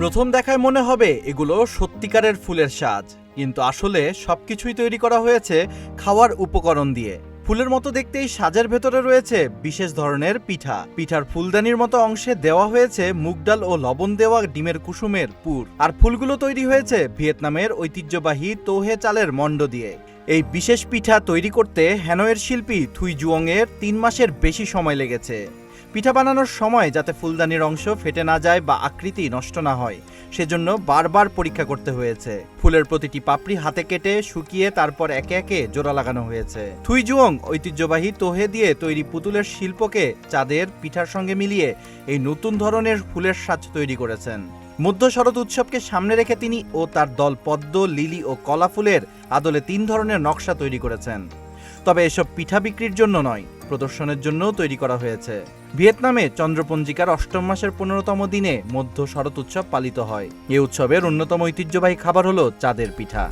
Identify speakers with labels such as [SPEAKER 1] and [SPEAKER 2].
[SPEAKER 1] প্রথম দেখায় মনে হবে এগুলো সত্যিকারের ফুলের সাজ, কিন্তু আসলে সবকিছুই তৈরি করা হয়েছে খাওয়ার উপকরণ দিয়ে। ফুলের মতো দেখতে এই সাজের ভেতরে রয়েছে বিশেষ ধরনের পিঠা। পিঠার ফুলদানির মতো অংশে দেওয়া হয়েছে মুগ ডাল ও লবণ দেওয়া ডিমের কুসুমের পুর। আর ফুলগুলো তৈরি হয়েছে ভিয়েতনামের ঐতিহ্যবাহী তোহে চালের মণ্ড দিয়ে। এই বিশেষ পিঠা তৈরি করতে হ্যানয়ের শিল্পী থুই জুয়ংয়ের 3 মাসের বেশি সময় লেগেছে। পিঠা বানানোর সময় যাতে ফুলদানির অংশ ফেটে না যায় বা আকৃতি নষ্ট না হয়, সেজন্য বারবার পরীক্ষা করতে হয়েছে। ফুলের প্রতিটি পাপড়ি হাতে কেটে শুকিয়ে তারপর একে একে জোড়া লাগানো হয়েছে। থুই জুয়ং ঐতিহ্যবাহী তোহে দিয়ে তৈরি পুতুলের শিল্পকে চাঁদের পিঠার সঙ্গে মিলিয়ে এই নতুন ধরনের ফুলের সাজ তৈরি করেছেন। মধ্য শরৎ উৎসবকে সামনে রেখে তিনি ও তার দল পদ্ম, লিলি ও কলা ফুলের আদলে 3 ধরনের নকশা তৈরি করেছেন। তবে এসব পিঠা বিক্রির জন্য নয়, প্রদর্শনের জন্যও তৈরি করা হয়েছে। ভিয়েতনামে চন্দ্রপঞ্জিকার 8ম মাসের 15তম দিনে মধ্য শরৎ উৎসব পালিত হয়। এই উৎসবের অন্যতম ঐতিহ্যবাহী খাবার হলো চাঁদের পিঠা।